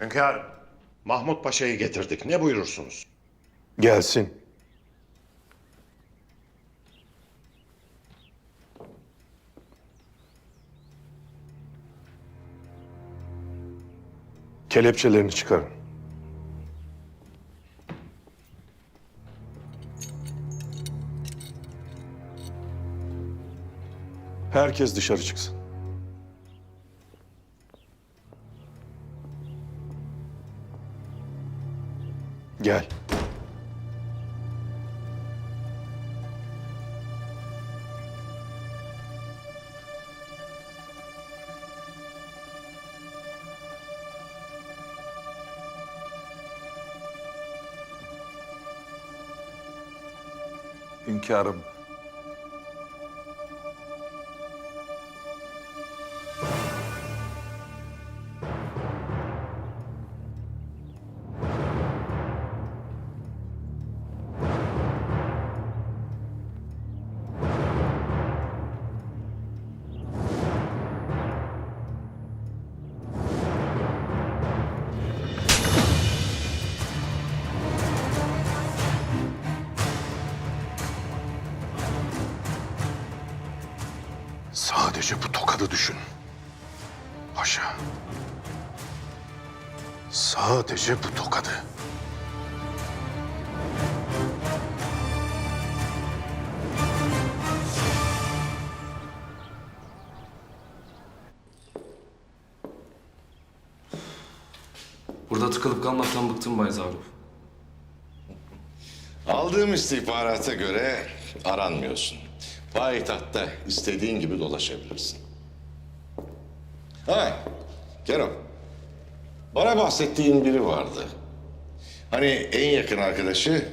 Hünkârım, Mahmut Paşa'yı getirdik. Ne buyurursunuz? Gelsin. Kelepçelerini çıkarın. Herkes dışarı çıksın. Gel. Hünkârım. Sadece bu tokadı düşün. Paşa. Sadece bu tokadı. Burada tıkılıp kalmaktan bıktım Bay Zaruf. Aldığım istihbarata göre aranmıyorsun. Payitahtta istediğin gibi dolaşabilirsin. Ha, Kerem. Bana bahsettiğin biri vardı. Hani en yakın arkadaşı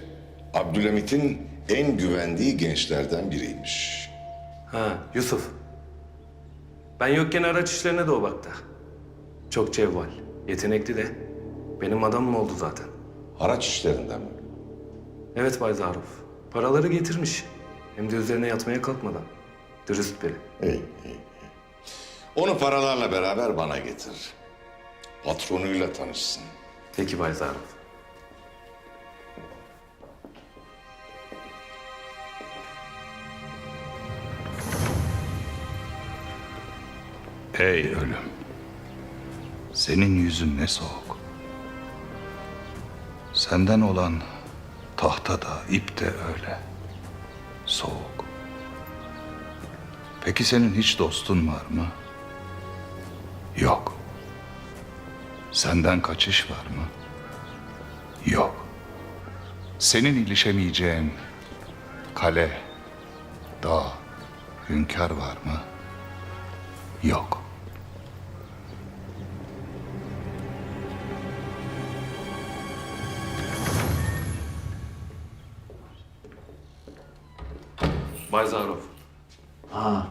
Abdülhamit'in en güvendiği gençlerden biriymiş. Ha, Yusuf. Ben yokken araç işlerine de o baktı. Çok cevval, yetenekli de. Benim adamım oldu zaten. Haraç işlerinden mi? Evet Bay Zaruf. Paraları getirmiş. Hem de üzerine yatmaya kalkmadan. Dürüst biri. İyi. Onu paralarla beraber bana getir. Patronuyla tanışsın. Peki Bay Zaruf. Ey ölüm. Senin yüzün ne soğuk. Senden olan tahta da ip de öyle. Soğuk. Peki senin hiç dostun var mı? Yok. Senden kaçış var mı? Yok. Senin ilişemeyeceğin kale, dağ, hünkâr var mı? Yok. Bay Zaruf. Ha.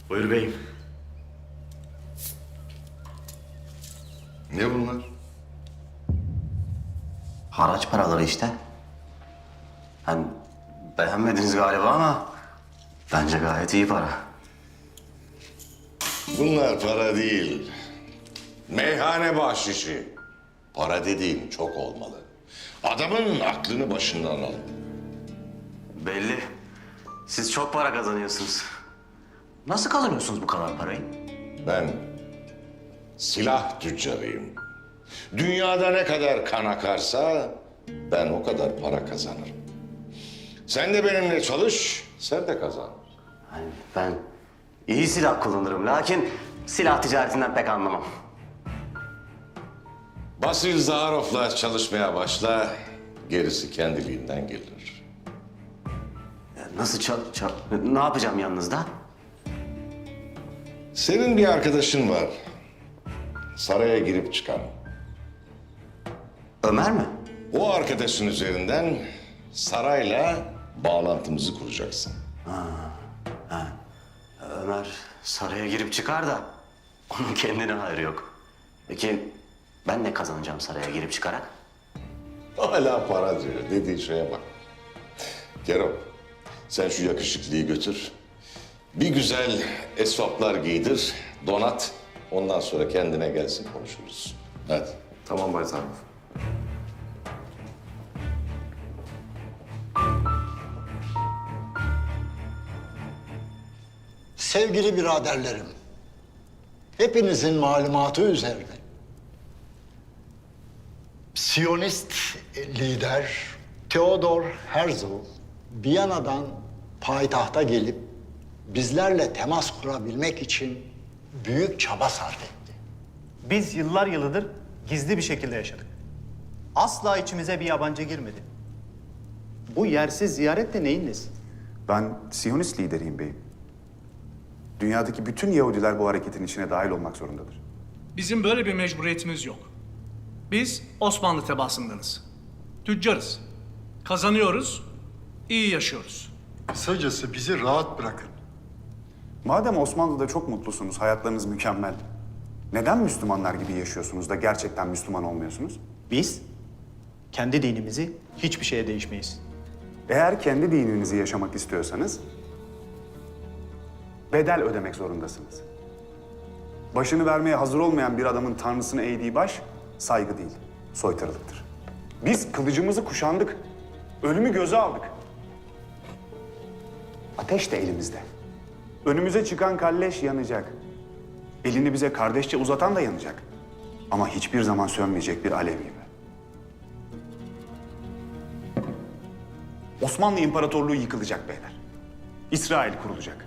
Buyur beyim. Ne bunlar? Haraç paraları işte. Hani beğenmediniz galiba ama bence gayet iyi para. Bunlar para değil. Meyhane bahşişi. Para dediğin çok olmalı. Adamın aklını başından al. Belli. Siz çok para kazanıyorsunuz. Nasıl kazanıyorsunuz bu kadar parayı? Ben silah tüccarıyım. Dünyada ne kadar kan akarsa ben o kadar para kazanırım. Sen de benimle çalış, sen de kazan. Hani ben iyi silah kullanırım lakin silah ticaretinden pek anlamam. Basil Zaharov'la çalışmaya başla, gerisi kendiliğinden gelir. Nasıl ne yapacağım yanınızda? Senin bir arkadaşın var. Saraya girip çıkan. Ömer mi? O arkadaşın üzerinden sarayla bağlantımızı kuracaksın. Ömer saraya girip çıkar da onun kendine hayrı yok. Peki ben ne kazanacağım saraya girip çıkarak? Hala para diyor. Dediği şeye bak. Kerem, Sen şu yakışıklıyı götür. Bir güzel esvaplar giydir, donat. Ondan sonra kendine gelsin konuşuruz. Hadi. Tamam Baytarım. Sevgili biraderlerim, hepinizin malumatı üzerine Siyonist lider Theodor Herzl Viyana'dan payitahta gelip bizlerle temas kurabilmek için büyük çaba sarf etti. Biz yıllar yılıdır gizli bir şekilde yaşadık. Asla içimize bir yabancı girmedi. Bu yersiz ziyaret de neyin nesi? Ben Siyonist lideriyim beyim. Dünyadaki bütün Yahudiler bu hareketin içine dahil olmak zorundadır. Bizim böyle bir mecburiyetimiz yok. Biz Osmanlı tebaasındanız. Tüccarız. Kazanıyoruz, iyi yaşıyoruz. Kısacası bizi rahat bırakın. Madem Osmanlı'da çok mutlusunuz, hayatlarınız mükemmel. Neden Müslümanlar gibi yaşıyorsunuz da gerçekten Müslüman olmuyorsunuz? Biz kendi dinimizi hiçbir şeye değişmeyiz. Eğer kendi dininizi yaşamak istiyorsanız bedel ödemek zorundasınız. Başını vermeye hazır olmayan bir adamın tanrısını eğdiği baş saygı değil, soytarılıktır. Biz kılıcımızı kuşandık, ölümü göze aldık. Ateş de elimizde. Önümüze çıkan kalleş yanacak. Elini bize kardeşçe uzatan da yanacak. Ama hiçbir zaman sönmeyecek bir alev gibi. Osmanlı İmparatorluğu yıkılacak beyler. İsrail kurulacak.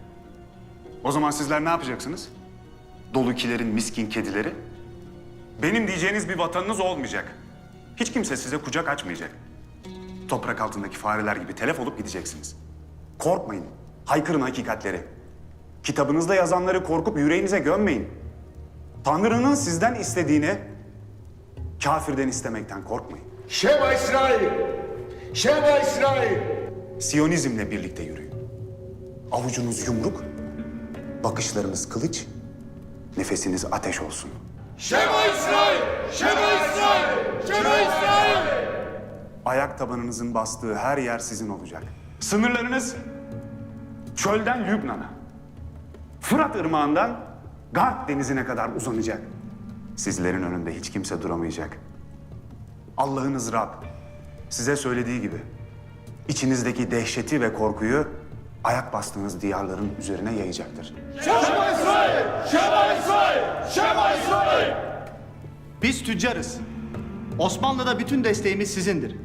O zaman sizler ne yapacaksınız? Dolukilerin miskin kedileri. Benim diyeceğiniz bir vatanınız olmayacak. Hiç kimse size kucak açmayacak. Toprak altındaki fareler gibi telef olup gideceksiniz. Korkmayın. Haykırın hakikatleri. Kitabınızda yazanları korkup yüreğinize gömmeyin. Tanrı'nın sizden istediğini kafirden istemekten korkmayın. Şema İsrail! Şema İsrail! Siyonizmle birlikte yürüyün. Avucunuz yumruk, bakışlarınız kılıç, nefesiniz ateş olsun. Şema İsrail! Şema İsrail! Şema İsrail! Ayak tabanınızın bastığı her yer sizin olacak. Sınırlarınız çölden Lübnan'a, Fırat Irmağı'ndan Garp Denizi'ne kadar uzanacak. Sizlerin önünde hiç kimse duramayacak. Allah'ınız Rab size söylediği gibi içinizdeki dehşeti ve korkuyu ayak bastığınız diyarların üzerine yayacaktır. Şema İsrail! Şema İsrail! Şema İsrail! Biz tüccarız. Osmanlı'da bütün desteğimiz sizindir.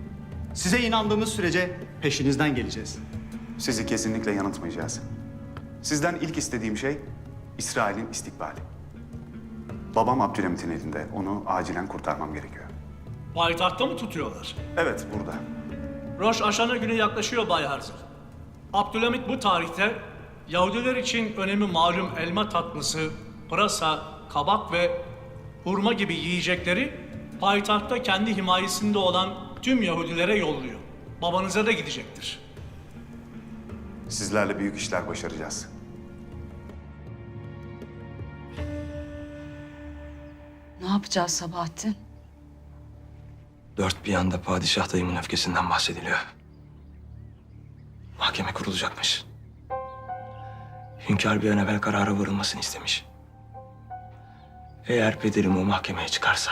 Size inandığımız sürece peşinizden geleceğiz. Sizi kesinlikle yanıltmayacağız. Sizden ilk istediğim şey İsrail'in istikbali. Babam Abdülhamit'in elinde. Onu acilen kurtarmam gerekiyor. Payitahtta mı tutuyorlar? Evet, burada. Roş Aşana günü yaklaşıyor Bay Herzl. Abdülhamit bu tarihte Yahudiler için önemi malum elma tatlısı, pırasa, kabak ve hurma gibi yiyecekleri payitahtta kendi himayesinde olan tüm Yahudilere yolluyor. Babanıza da gidecektir. Sizlerle büyük işler başaracağız. Ne yapacağız Sabahattin? Dört bir yanda padişah dayımın öfkesinden bahsediliyor. Mahkeme kurulacakmış. Hünkâr bir an evvel karara varılmasını istemiş. Eğer pederim o mahkemeye çıkarsa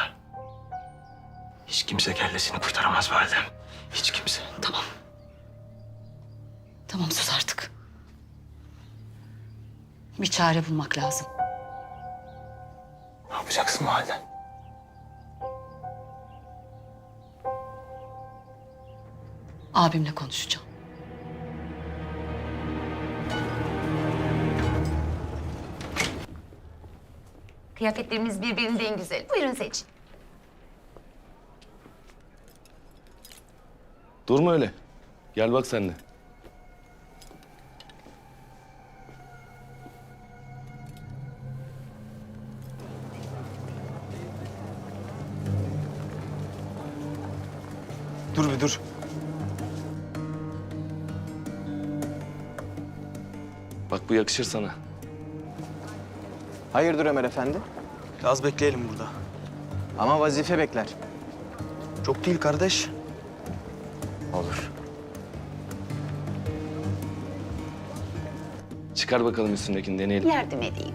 hiç kimse kellesini kurtaramaz validem. Hiç kimse. Tamam. Tamam sus artık. Bir çare bulmak lazım. Ne yapacaksın validem? Abimle konuşacağım. Kıyafetlerimiz birbirinden güzel. Buyurun seçin. Durma öyle. Gel bak sen de. Dur bir dur. Bak bu yakışır sana. Hayırdır Ömer Efendi? Biraz bekleyelim burada. Ama vazife bekler. Çok değil kardeş. Olur. Çıkar bakalım üstündekini deneyelim. Yardım edeyim.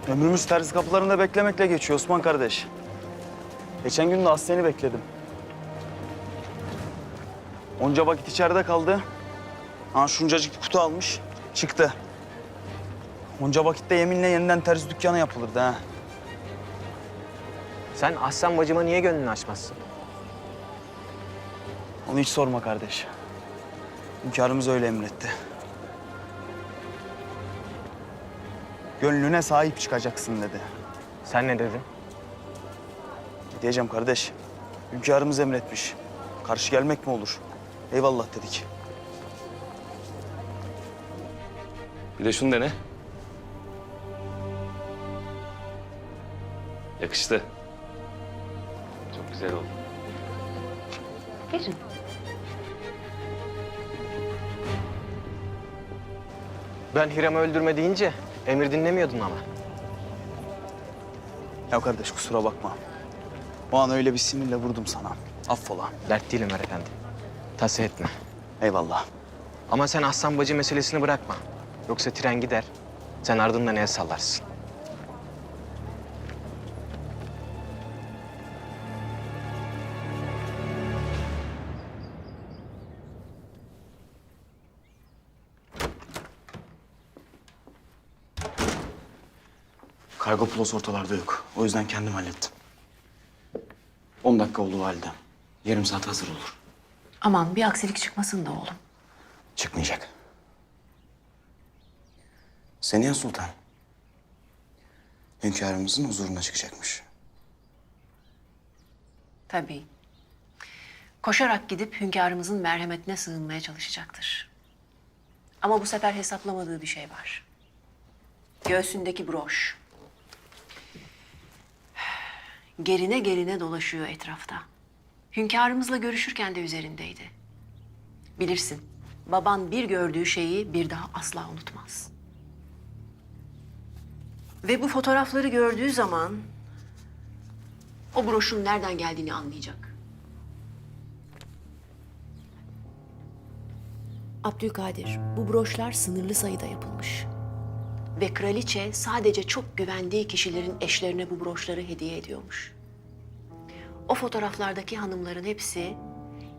Ömrümüz terzi kapılarında beklemekle geçiyor Osman kardeş. Geçen gün de Aslen'i bekledim. Onca vakit içeride kaldı. Ha şuncacık bir kutu almış, çıktı. Onca vakitte yeminle yeniden terzi dükkanı yapılırdı ha. Sen Aslan bacıma niye gönlünü açmazsın? Onu hiç sorma kardeş. Hünkârımız öyle emretti. Gönlüne sahip çıkacaksın dedi. Sen ne dedin? Ne diyeceğim kardeş? Hünkârımız emretmiş. Karşı gelmek mi olur? Eyvallah dedik. Bir de şunu dene. Yakıştı. Çok güzel oldu. Verin. Ben Hiram'ı öldürme deyince emir dinlemiyordun ama. Ya kardeş kusura bakma. O an öyle bir sinirle vurdum sana. Affola. Dert değil Ömer Efendi. Tasa etme. Eyvallah. Ama sen Aslan bacı meselesini bırakma. Yoksa tren gider. Sen ardından el sallarsın. Kargo Plus ortalarda yok. O yüzden kendim hallettim. 10 dakika oldu valide. Yarım saat hazır olur. Aman bir aksilik çıkmasın da oğlum. Çıkmayacak. Seniha Sultan. Hünkârımızın huzuruna çıkacakmış. Tabii. Koşarak gidip hünkârımızın merhametine sığınmaya çalışacaktır. Ama bu sefer hesaplamadığı bir şey var. Göğsündeki broş. Gerine gerine dolaşıyor etrafta. Hünkârımızla görüşürken de üzerindeydi. Bilirsin, baban bir gördüğü şeyi bir daha asla unutmaz. Ve bu fotoğrafları gördüğü zaman o broşun nereden geldiğini anlayacak. Abdülkadir, bu broşlar sınırlı sayıda yapılmış. Ve kraliçe sadece çok güvendiği kişilerin eşlerine bu broşları hediye ediyormuş. O fotoğraflardaki hanımların hepsi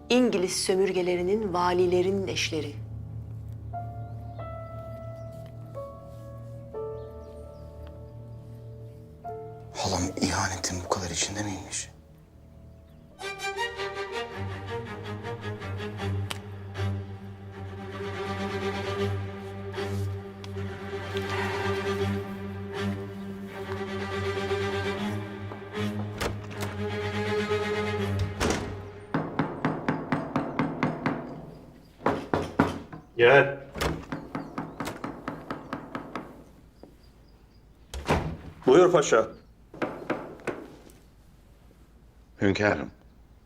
İngiliz sömürgelerinin valilerinin eşleri. Halam ihanetin bu kadar içinde miymiş? Gel. Buyur paşa. Hünkârım,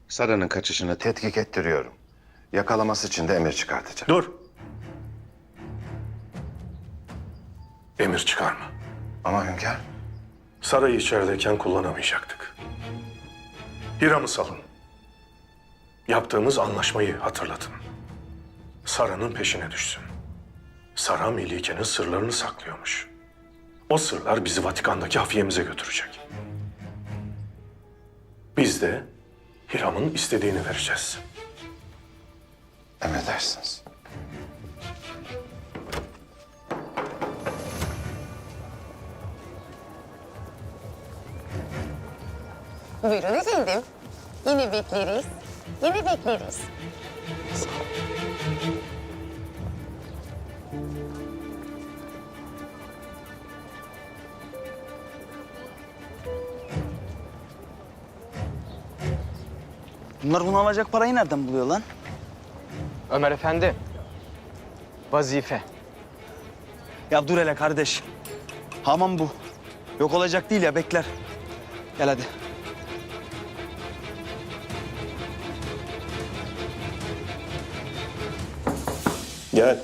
Sara'nın kaçışını tetkik ettiriyorum. Yakalaması için de emir çıkartacağım. Dur. Emir çıkarma. Ama hünkâr, Sarayı içerideyken kullanamayacaktık. Hiram'ı salın. Yaptığımız anlaşmayı hatırlatın. Sara'nın peşine düşsün. Sara Melike'nin sırlarını saklıyormuş. O sırlar bizi Vatikan'daki hafiyemize götürecek. Biz de Hiram'ın istediğini vereceğiz. emredersiniz. Buyurun efendim. Yine bekleriz. Yine bekleriz. Bunlar bunu alacak parayı nereden buluyor lan? Ömer Efendi. Vazife. Ya dur hele kardeş. Hamam bu. Yok olacak değil ya bekler. Gel hadi. Gel.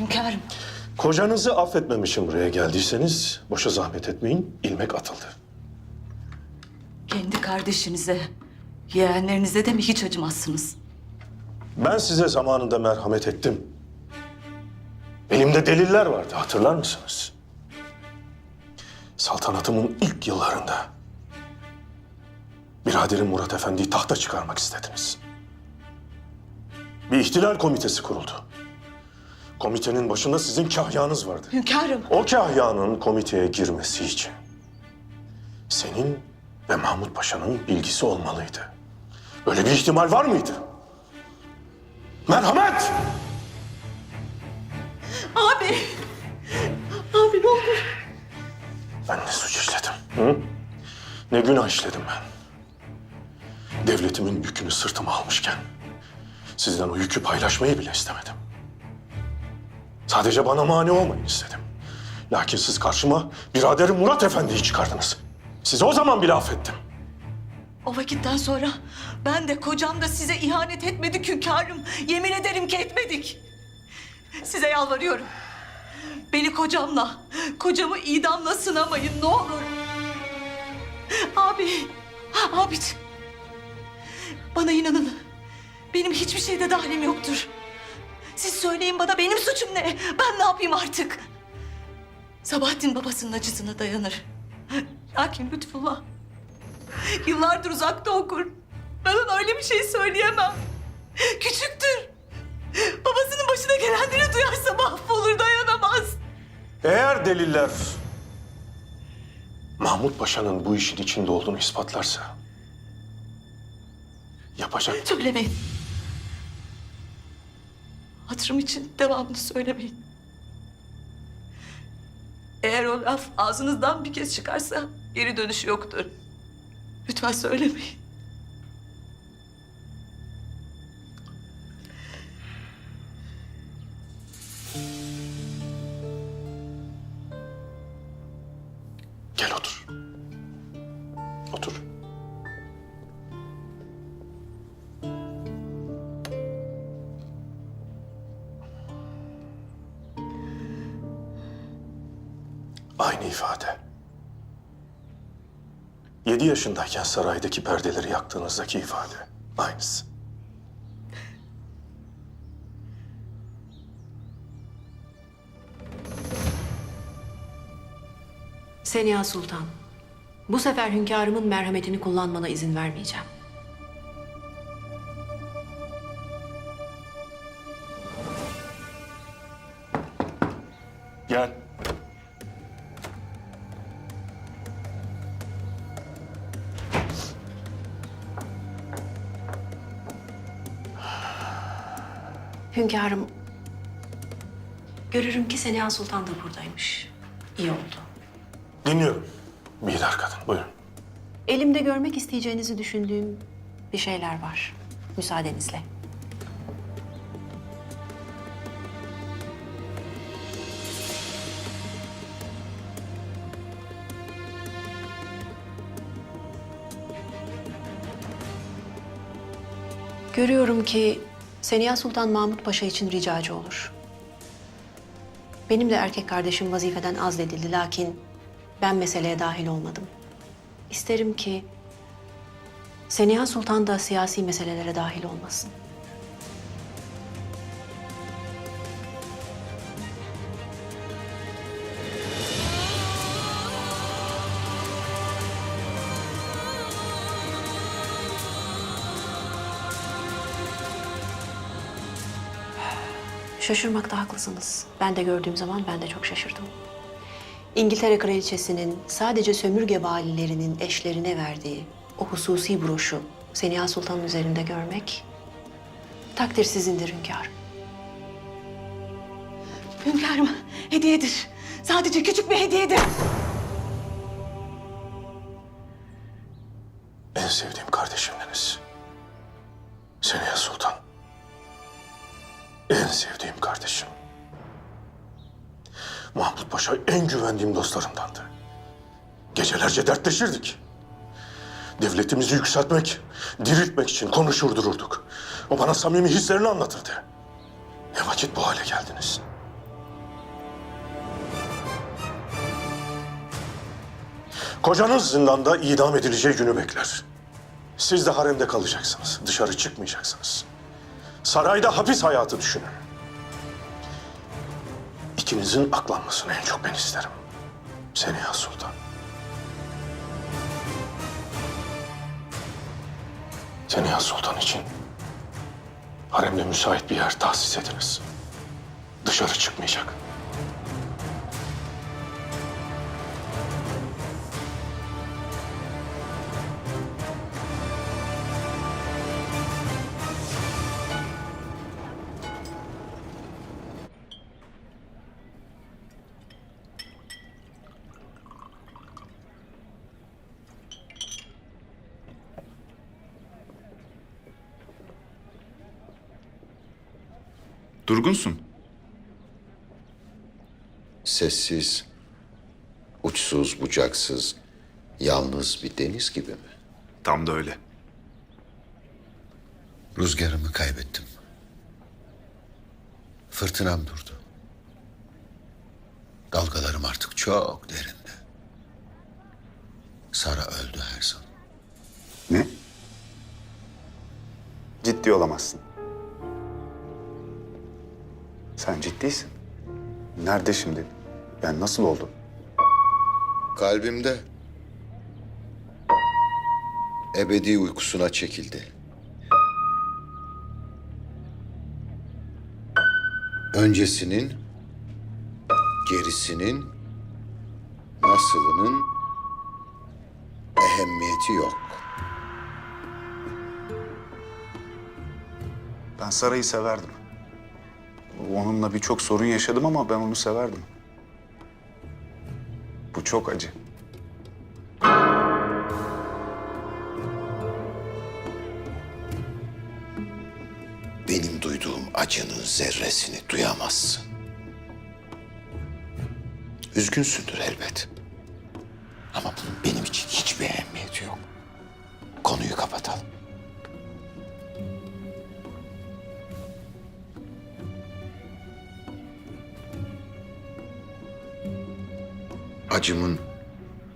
Hünkârım. Kocanızı affetmemişim buraya geldiyseniz boşa zahmet etmeyin. İlmek atıldı. Kendi kardeşinize, yeğenlerinize de mi hiç acımazsınız? Ben size zamanında merhamet ettim. Elimde deliller vardı, hatırlar mısınız? Saltanatımın ilk yıllarında biraderim Murat Efendi'yi tahta çıkarmak istediniz. Bir ihtilal komitesi kuruldu. Komitenin başında sizin kahyanız vardı. Hünkârım. O kahyanın komiteye girmesi için senin ve Mahmut Paşa'nın bilgisi olmalıydı. Öyle bir ihtimal var mıydı? Merhamet! Abi! Abi ne olur. Ben ne suç işledim? Hı? Ne günah işledim ben? Devletimin yükünü sırtıma almışken sizden o yükü paylaşmayı bile istemedim. Sadece bana mani olmayın istedim. Lakin siz karşıma biraderim Murat Efendi'yi çıkardınız. Sizi o zaman bile affettim. O vakitten sonra ben de kocam da size ihanet etmedik hünkârım. Yemin ederim ki etmedik. Size yalvarıyorum. Beni kocamı idamla sınamayın ne olur. Abiciğim. Bana inanın. Benim hiçbir şeyde dahilim yoktur. Siz söyleyin bana benim suçum ne? Ben ne yapayım artık? Sabahattin babasının acısına dayanır. Lakin Lütfullah yıllardır uzakta okur. Ben ona öyle bir şey söyleyemem. Küçüktür. Babasının başına gelenleri duyarsa mahvolur, dayanamaz. Eğer deliller Mahmut Paşa'nın bu işin içinde olduğunu ispatlarsa yapacak... Söylemeyin. Hatırım için devamını söylemeyin. Eğer o laf ağzınızdan bir kez çıkarsa geri dönüşü yoktur. Lütfen söylemeyin. Gel otur. Otur. Aynı ifade. 7 yaşındayken saraydaki perdeleri yaktığınızdaki ifade. Aynısı. Seniha Sultan, bu sefer hünkârımın merhametini kullanmana izin vermeyeceğim. Gel. Hünkârım, görürüm ki Seniha Sultan da buradaymış. İyi oldu. Dinliyorum. Bihter kadın, buyurun. Elimde görmek isteyeceğinizi düşündüğüm bir şeyler var. Müsaadenizle. Görüyorum ki Seniha Sultan Mahmut Paşa için ricacı olur. Benim de erkek kardeşim vazifeden azledildi lakin ben meseleye dahil olmadım. İsterim ki Seniha Sultan da siyasi meselelere dahil olmasın. Şaşırmakta haklısınız. Ben de gördüğüm zaman ben de çok şaşırdım. İngiltere Kraliçesi'nin sadece sömürge valilerinin eşlerine verdiği o hususi broşu Seniha Sultan'ın üzerinde görmek takdir sizindir hünkârım. Hünkârım, hediyedir. Sadece küçük bir hediyedir. En sevdiğim kardeşimdiniz. Seniha Sultan. En sevdiğim kardeşim. Mahmut Paşa en güvendiğim dostlarımdandı. Gecelerce dertleşirdik. Devletimizi yükseltmek, diriltmek için konuşur dururduk. O bana samimi hislerini anlatırdı. Ne vakit bu hale geldiniz? Kocanız zindanda idam edileceği günü bekler. Siz de haremde kalacaksınız. Dışarı çıkmayacaksınız. Sarayda hapis hayatı düşünün. İkinizin aklanmasını en çok ben isterim. Seniha Sultan. Seniha Sultan için haremde müsait bir yer tahsis ediniz. Dışarı çıkmayacak. Durgunsun. Sessiz, uçsuz, bucaksız, yalnız bir deniz gibi mi? Tam da öyle. Rüzgarımı kaybettim. Fırtınam durdu. Dalgalarım artık çok derinde. Sara öldü Herzl. Ne? Ciddi olamazsın. Sen ciddisin. Nerede şimdi? Yani nasıl oldu? Kalbimde. Ebedi uykusuna çekildi. Öncesinin, gerisinin, nasılının ehemmiyeti yok. Ben Sara'yı severdim. Onunla birçok sorun yaşadım ama ben onu severdim. Bu çok acı. Benim duyduğum acının zerresini duyamazsın. Üzgünsündür elbet. Ama bunun benim için hiçbir ehemmiyeti yok. Konuyu kapatalım. Acımın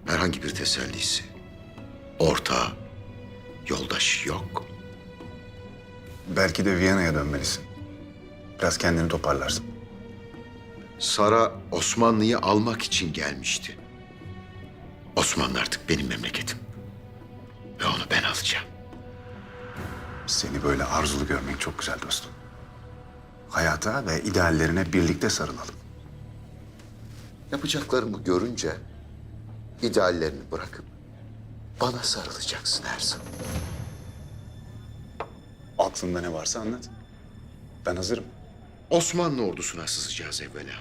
herhangi bir tesellisi, ortağı, yoldaşı yok. Belki de Viyana'ya dönmelisin. Biraz kendini toparlarsın. Sara Osmanlı'yı almak için gelmişti. Osmanlı artık benim memleketim. Ve onu ben alacağım. Seni böyle arzulu görmek çok güzel dostum. Hayata ve ideallerine birlikte sarılalım. Yapacaklarımı görünce ideallerini bırakıp bana sarılacaksın Herzl. Aklında ne varsa anlat. Ben hazırım. Osmanlı ordusuna sızacağız evvela.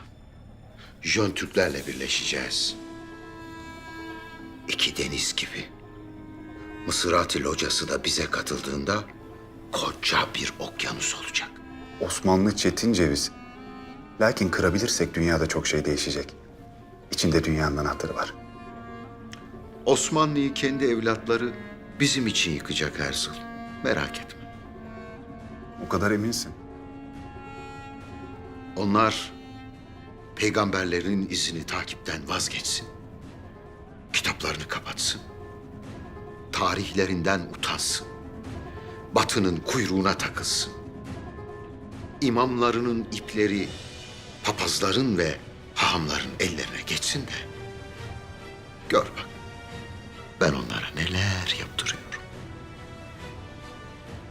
Jön Türklerle birleşeceğiz. İki deniz gibi. Mısırati locası da bize katıldığında koca bir okyanus olacak. Osmanlı çetin ceviz. Lakin kırabilirsek dünyada çok şey değişecek. İçinde dünyanın anahtarı var. Osmanlı'yı kendi evlatları bizim için yıkacak Herzl. Merak etme. O kadar eminsin. Onlar peygamberlerin izini takipten vazgeçsin. Kitaplarını kapatsın. Tarihlerinden utansın. Batının kuyruğuna takılsın. İmamlarının ipleri papazların ve hahamların ellerine geçsin de gör bak ben onlara neler yaptırıyorum.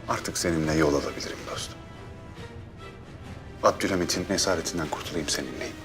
Artık seninle yol alabilirim dostum. Abdülhamit'in esaretinden kurtulayım seninleyim.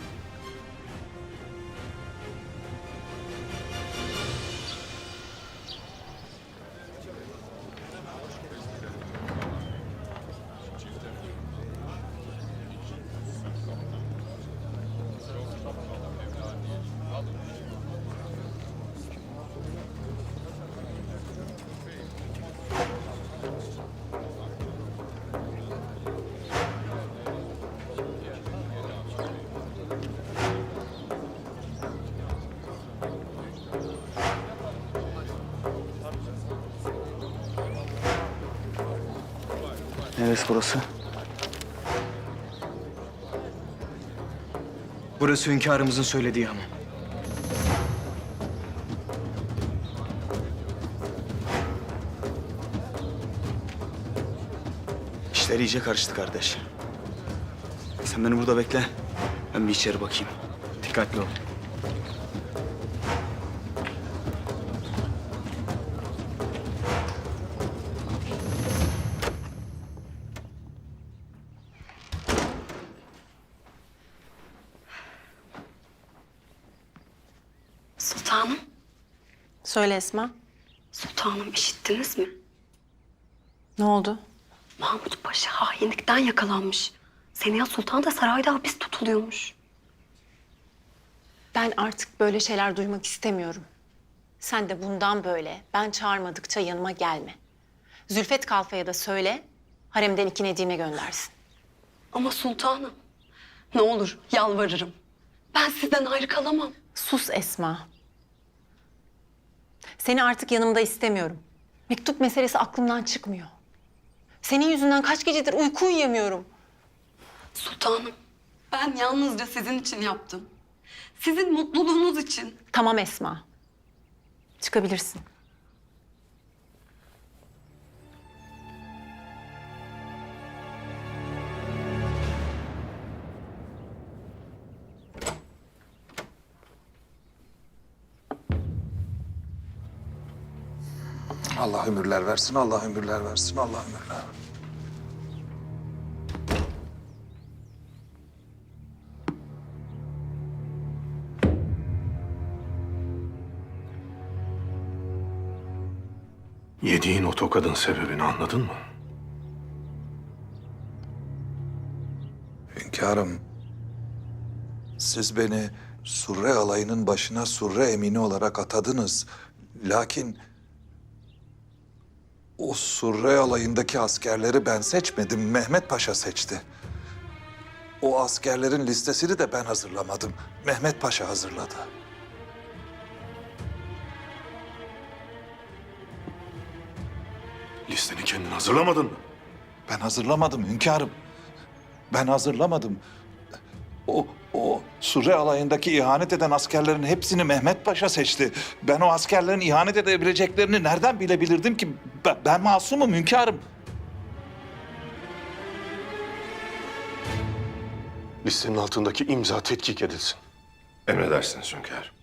Neresi burası? Burası hünkârımızın söylediği hamam. İşler iyice karıştı kardeş. Sen beni burada bekle. Ben bir içeri bakayım. Dikkatli ol. Sultanım, Söyle Esma. sultanım işittiniz mi? Ne oldu? Mahmut Paşa hainlikten yakalanmış. Seniha Sultan da sarayda hapis tutuluyormuş. Ben artık böyle şeyler duymak istemiyorum. Sen de bundan böyle ben çağırmadıkça yanıma gelme. Zülfet Kalfa'ya da söyle, haremden 2 Nedim'e göndersin. Ama sultanım, ne olur yalvarırım. Ben sizden ayrı kalamam. Sus Esma. Seni artık yanımda istemiyorum. Mektup meselesi aklımdan çıkmıyor. Senin yüzünden kaç gecedir uyku uyuyamıyorum. Sultanım, ben yalnızca sizin için yaptım. Sizin mutluluğunuz için. Tamam Esma. Çıkabilirsin. Allah ömürler versin, Allah ömürler versin, Allah ömürler. Yediğin o tokadın sebebini anladın mı? Hünkârım, siz beni Surre alayının başına Surre emini olarak atadınız. Lakin o Surre alayındaki askerleri ben seçmedim, Mehmet Paşa seçti. O askerlerin listesini de ben hazırlamadım, Mehmet Paşa hazırladı. Listeni kendin hazırlamadın mı? Ben hazırlamadım hünkârım. Ben hazırlamadım. O Surre alayındaki ihanet eden askerlerin hepsini Mehmet Paşa seçti. Ben o askerlerin ihanet edebileceklerini nereden bilebilirdim ki? Ben masumum hünkârım. Listenin altındaki imza tetkik edilsin. Emredersiniz hünkârım.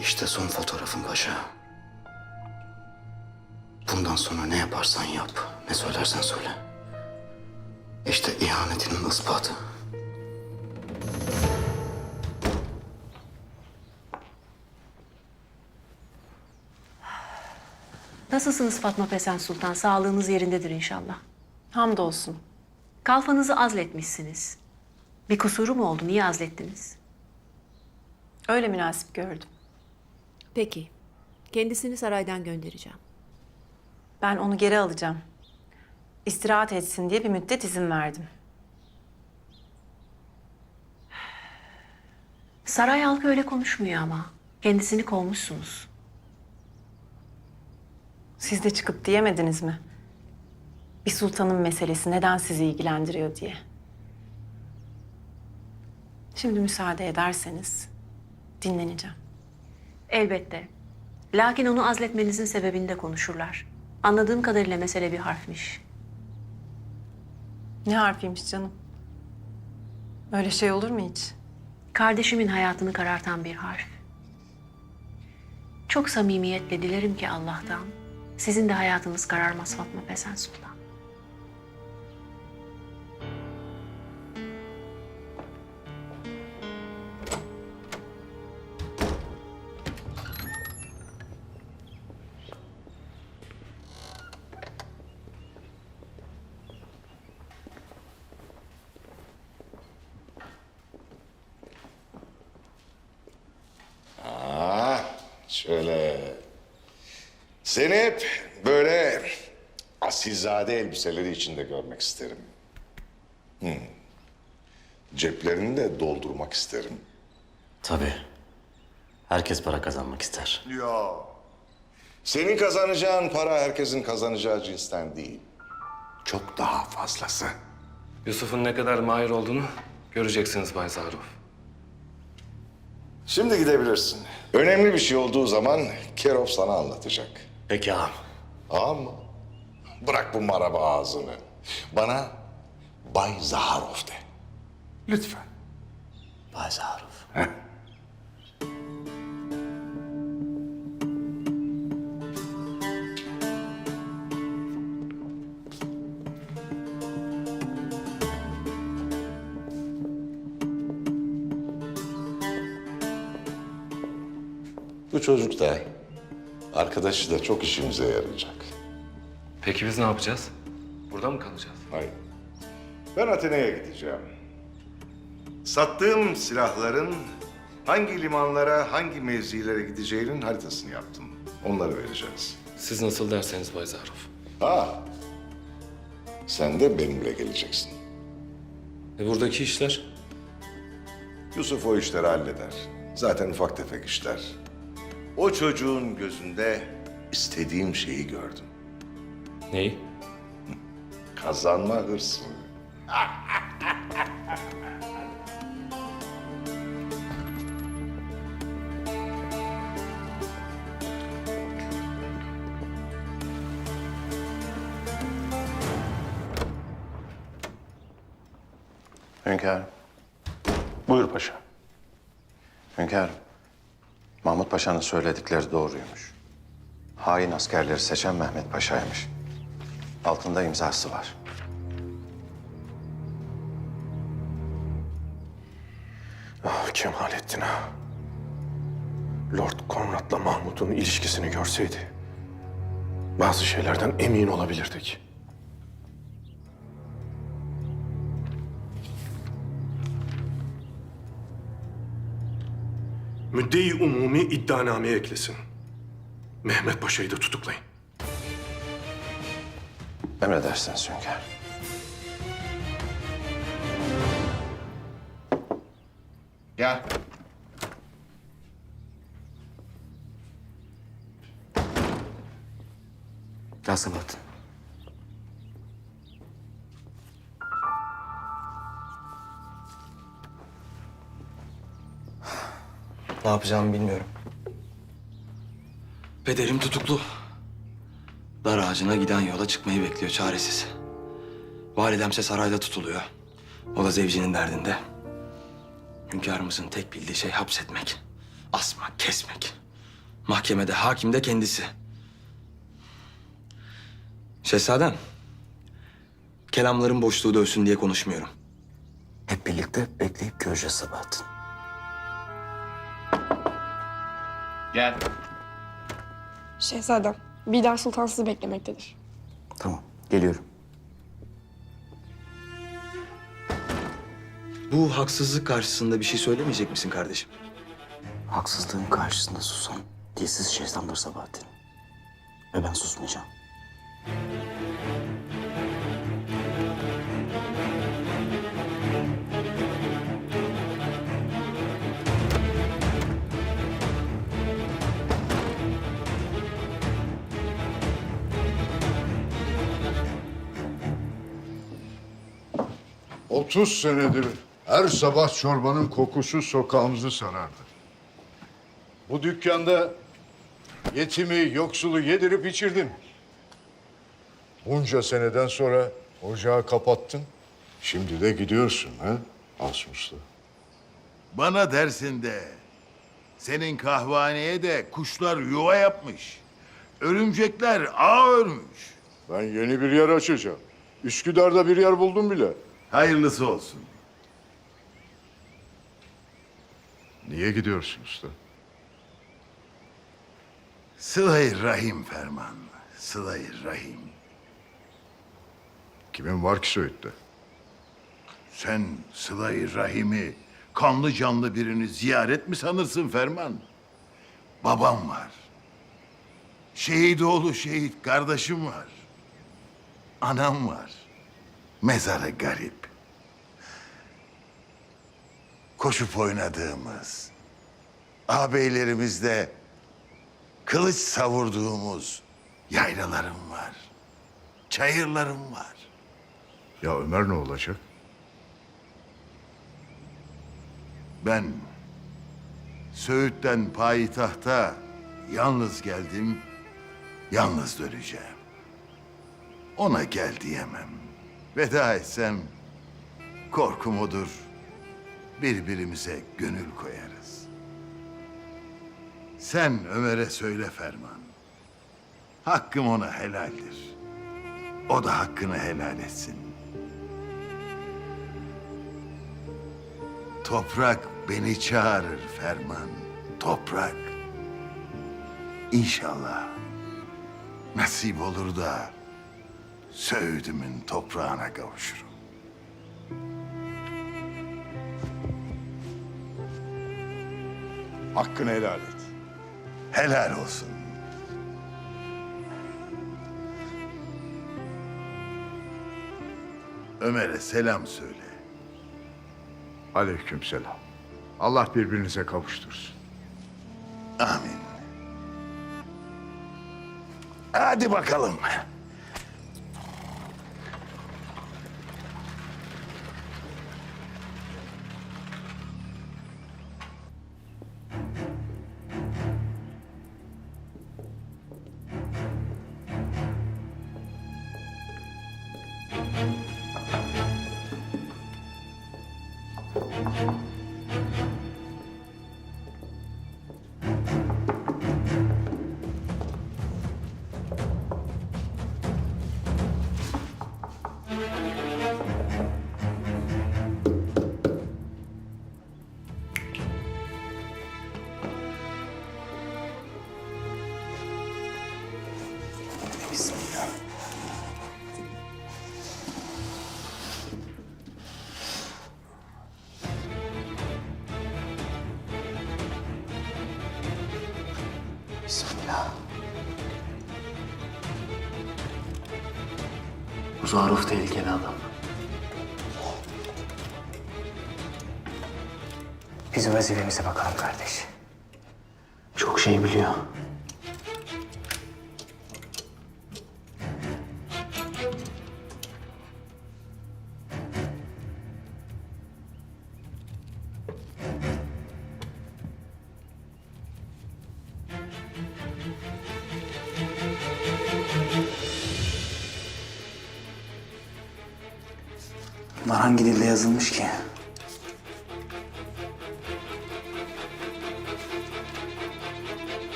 İşte son fotoğrafın paşa. Bundan sonra ne yaparsan yap, ne söylersen söyle. İşte ihanetinin ispatı. Nasılsınız Fatma Pesen Sultan? Sağlığınız yerindedir inşallah. Hamdolsun. Kalfanızı azletmişsiniz. Bir kusuru mu oldu? Niye azlettiniz? Öyle münasip gördüm. Peki. Kendisini saraydan göndereceğim. Ben onu geri alacağım. İstirahat etsin diye bir müddet izin verdim. Saray halkı öyle konuşmuyor ama. Kendisini kovmuşsunuz. Siz de çıkıp diyemediniz mi? Bir sultanın meselesi neden sizi ilgilendiriyor diye. Şimdi müsaade ederseniz dinleneceğim. Elbette. Lakin onu azletmenizin sebebini de konuşurlar. Anladığım kadarıyla mesele bir harfmiş. Ne harfiymiş canım? Öyle şey olur mu hiç? Kardeşimin hayatını karartan bir harf. Çok samimiyetle dilerim ki Allah'tan sizin de hayatınız kararmaz Fatma Pesen Sultan. Şöyle. Seni hep böyle asilzade elbiseleri içinde görmek isterim. Ceplerini de doldurmak isterim. Tabii. Herkes para kazanmak ister. Ya. Senin kazanacağın para herkesin kazanacağı cinsten değil. Çok daha fazlası. Yusuf'un ne kadar mahir olduğunu göreceksiniz Bay Zaruf. Şimdi gidebilirsin. Önemli bir şey olduğu zaman Kerov sana anlatacak. Peki ağam. Ağam mı? Bırak bu maraba ağzını. Bana Bay Zaharov de. Lütfen. Bay Zaruf. Bu çocuk da, arkadaşı da çok işimize yarayacak. Peki biz ne yapacağız? Burada mı kalacağız? Hayır. Ben Atina'ya gideceğim. Sattığım silahların hangi limanlara, hangi mevzilere gideceğinin haritasını yaptım. Onları vereceğiz. Siz nasıl derseniz Bay Zaruf. Ha, sen de benimle geleceksin. Buradaki işler? Yusuf o işleri halleder. Zaten ufak tefek işler. O çocuğun gözünde istediğim şeyi gördüm. Neyi? Kazanma hırsını. Hünkârım. Buyur paşa. Hünkârım. Mahmut Paşa'nın söyledikleri doğruymuş. Hain askerleri seçen Mehmet Paşa'ymış. Altında imzası var. Ah Kemalettin ha. Lord Konrad'la Mahmut'un ilişkisini görseydi bazı şeylerden emin olabilirdik. Müdde-i umumi iddianameye eklesin. Mehmet Paşa'yı da tutuklayın. Emredersiniz hünkârım. Gel. Gel Sabahattin. Ne yapacağımı bilmiyorum. Pederim tutuklu. Dar ağacına giden yola çıkmayı bekliyor çaresiz. Validemse sarayda tutuluyor. O da zevcinin derdinde. Hünkârımızın tek bildiği şey hapsetmek. Asmak, kesmek. Mahkemede hakim de kendisi. Şehzadem, kelamların boşluğu dövsün diye konuşmuyorum. Hep birlikte bekleyip göreceğiz Sabahattin. Gel. Şehzadem, Bidar Sultan sizi beklemektedir. Tamam, geliyorum. Bu haksızlık karşısında bir şey söylemeyecek misin kardeşim? Haksızlığın karşısında susan dilsiz şeytandır Sabahattin. Ve ben susmayacağım. Otuz senedir her sabah çorbanın kokusu sokağımızı sarardı. Bu dükkanda yetimi, yoksulu yedirip içirdin. Bunca seneden sonra ocağı kapattın. Şimdi de gidiyorsun ha Asmuslu. Bana dersin de senin kahvaneye de kuşlar yuva yapmış. Örümcekler ağ örmüş. Ben yeni bir yer açacağım. Üsküdar'da bir yer buldum bile. Hayırlısı olsun. Niye gidiyorsun usta? Sıla-i Rahim Ferman. Sıla-i Rahim. Kimin var ki Söğüt'te? Sen Sıla-i Rahim'i kanlı canlı birini ziyaret mi sanırsın Ferman? babam var. Şehidoğlu şehit kardeşim var. Anam var. Mezarı garip. Koşup oynadığımız, ağabeylerimizle kılıç savurduğumuz yaylalarım var. Çayırlarım var. Ya Ömer ne olacak? Ben Söğüt'ten payitahta yalnız geldim, yalnız döneceğim. Ona gel diyemem. Veda etsem korkum odur, birbirimize gönül koyarız. Sen Ömer'e söyle Ferman. Hakkım ona helaldir. O da hakkını helal etsin. Toprak beni çağırır Ferman. Toprak. İnşallah nasip olur da Söğüdümün toprağına kavuşurum. Hakkını helal et. Helal olsun. Ömer'e selam söyle. Aleykümselam. Allah birbirinize kavuştursun. Amin. Hadi bakalım. Bismillah. Bismillah. Bu Zaruf tehlikeli adam. Biz vazifemize bakalım kardeş. Çok şey biliyor. Bunlar hangi dilde yazılmış ki?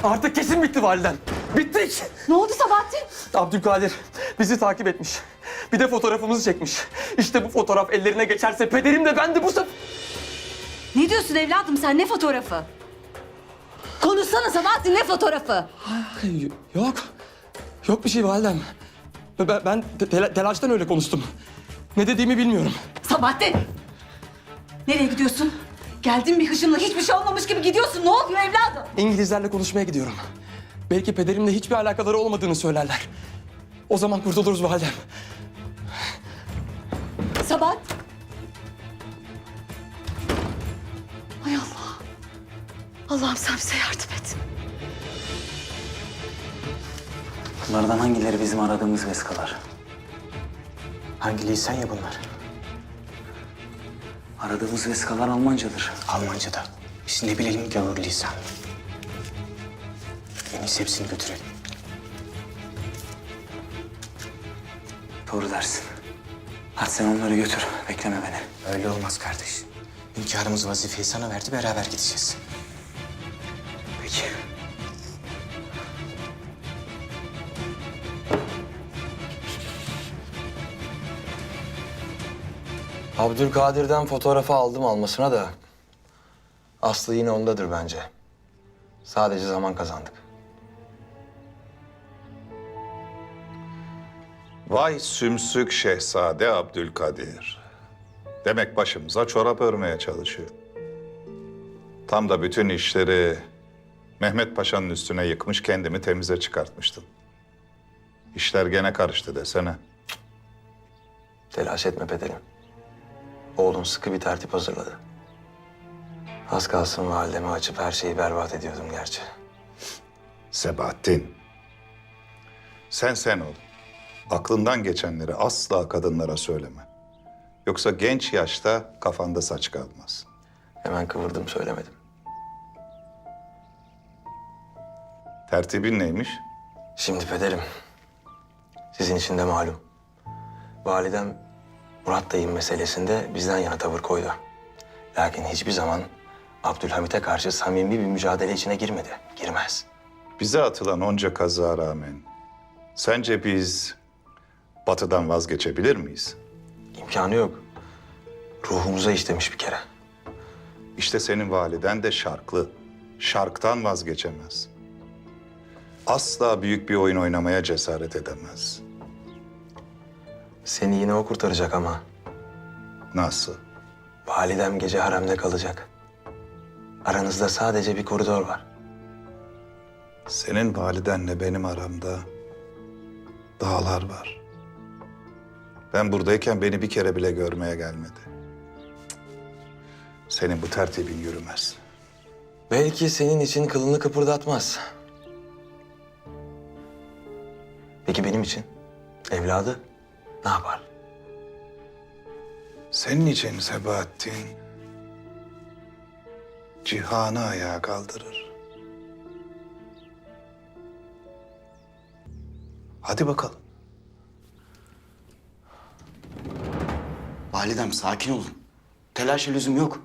Artık kesin bitti validen. Bittik. Ne oldu Sabahattin? Abdülkadir bizi takip etmiş. Bir de fotoğrafımızı çekmiş. İşte bu fotoğraf ellerine geçerse pederim de ben de bu sefer... Ne diyorsun evladım sen, ne fotoğrafı? Konuşsana Sabahattin, ne fotoğrafı? Yok. Yok bir şey validem. Ben telaştan öyle konuştum. Ne dediğimi bilmiyorum. Sabahattin! Nereye gidiyorsun? Geldin bir hışımla hiçbir şey olmamış gibi gidiyorsun. Ne oluyor evladım? İngilizlerle konuşmaya gidiyorum. Belki pederimle hiçbir alakaları olmadığını söylerler. O zaman kurtuluruz validem. Sabahat! Hay Allah! Allah'ım sen bize yardım et. Bunlardan hangileri bizim aradığımız veskalar? Hangi lisan ya bunlar? Aradığımız veskalar Almancadır. Almanca'da. Biz ne bilelim gavur lisan. En iyisi hepsini götürelim. Doğru dersin. Hadi sen onları götür. Bekleme beni. Öyle olmaz kardeş. Hünkârımız vazifeyi sana verdi. Beraber gideceğiz. Peki. Abdülkadir'den fotoğrafı aldım almasına da... Aslı yine ondadır bence. Sadece zaman kazandık. Vay sümsük şehzade Abdülkadir. Demek başımıza çorap örmeye çalışıyor. Tam da bütün işleri Mehmet Paşa'nın üstüne yıkmış, kendimi temize çıkartmıştım. İşler gene karıştı desene. Telaş etme pederim. Oğlum sıkı bir tertip hazırladı. Az kalsın validemi açıp her şeyi berbat ediyordum gerçi. Sebahattin, sen ol. Aklından geçenleri asla kadınlara söyleme. Yoksa genç yaşta kafanda saç kalmaz. Hemen kıvırdım söylemedim. Tertibin neymiş? Şimdi pederim, sizin için de malum. Validem Murat dayım meselesinde bizden yana tavır koydu. Lakin hiçbir zaman Abdülhamit'e karşı samimi bir mücadele içine girmedi. Girmez. Bize atılan onca kaza rağmen sence biz Batı'dan vazgeçebilir miyiz? İmkanı yok. Ruhumuza işlemiş bir kere. İşte senin validen de şarklı. Şarktan vazgeçemez. Asla büyük bir oyun oynamaya cesaret edemez. Seni yine o kurtaracak ama. Nasıl? Validem gece haremde kalacak. Aranızda sadece bir koridor var. Senin validenle benim aramda dağlar var. Ben buradayken beni bir kere bile görmeye gelmedi. Senin bu tertibin yürümez. Belki senin için kılını kıpırdatmaz. Peki benim için? Evladı ne yapar? Senin için Sebahattin cihanı ayağa kaldırır. Hadi bakalım. Validem sakin olun. Telaşa lüzum yok.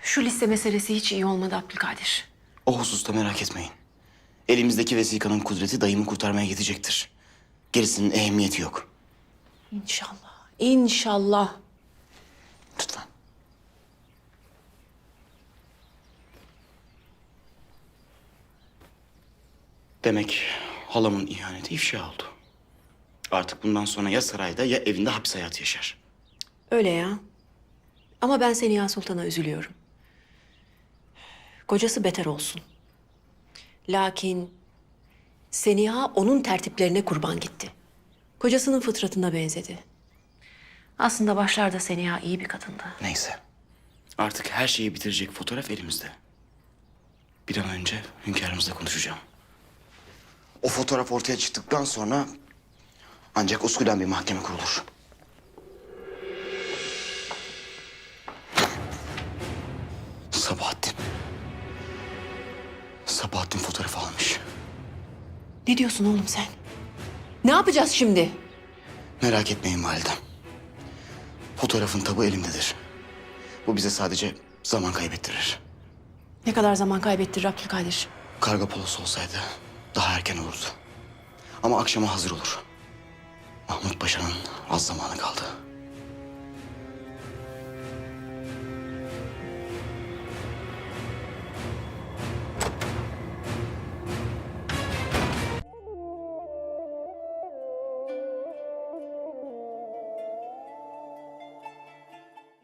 Şu liste meselesi hiç iyi olmadı Abdülkadir. O hususta merak etmeyin. Elimizdeki vesikanın kudreti dayımı kurtarmaya yetecektir. Gerisinin ehemmiyeti yok. İnşallah, inşallah. Lütfen. Demek halamın ihaneti ifşa oldu. Artık bundan sonra ya sarayda ya evinde hapis hayatı yaşar. Öyle ya. Ama ben Seniha Sultan'a üzülüyorum. Kocası beter olsun. Lakin Seniha onun tertiplerine kurban gitti. Kocasının fıtratına benzedi. Aslında başlarda Seniha iyi bir kadındı. Neyse. Artık her şeyi bitirecek fotoğraf elimizde. Bir an önce hünkârımızla konuşacağım. O fotoğraf ortaya çıktıktan sonra ancak usulden bir mahkeme kurulur. Sabahattin. Sabahattin fotoğrafı almış. Ne diyorsun oğlum sen? Ne yapacağız şimdi? Merak etmeyin validem. Fotoğrafın tabı elimdedir. Bu bize sadece zaman kaybettirir. Ne kadar zaman kaybettirir Abdülkadir? Karga polosu olsaydı daha erken olurdu. Ama akşama hazır olur. Mahmut Paşa'nın az zamanı kaldı.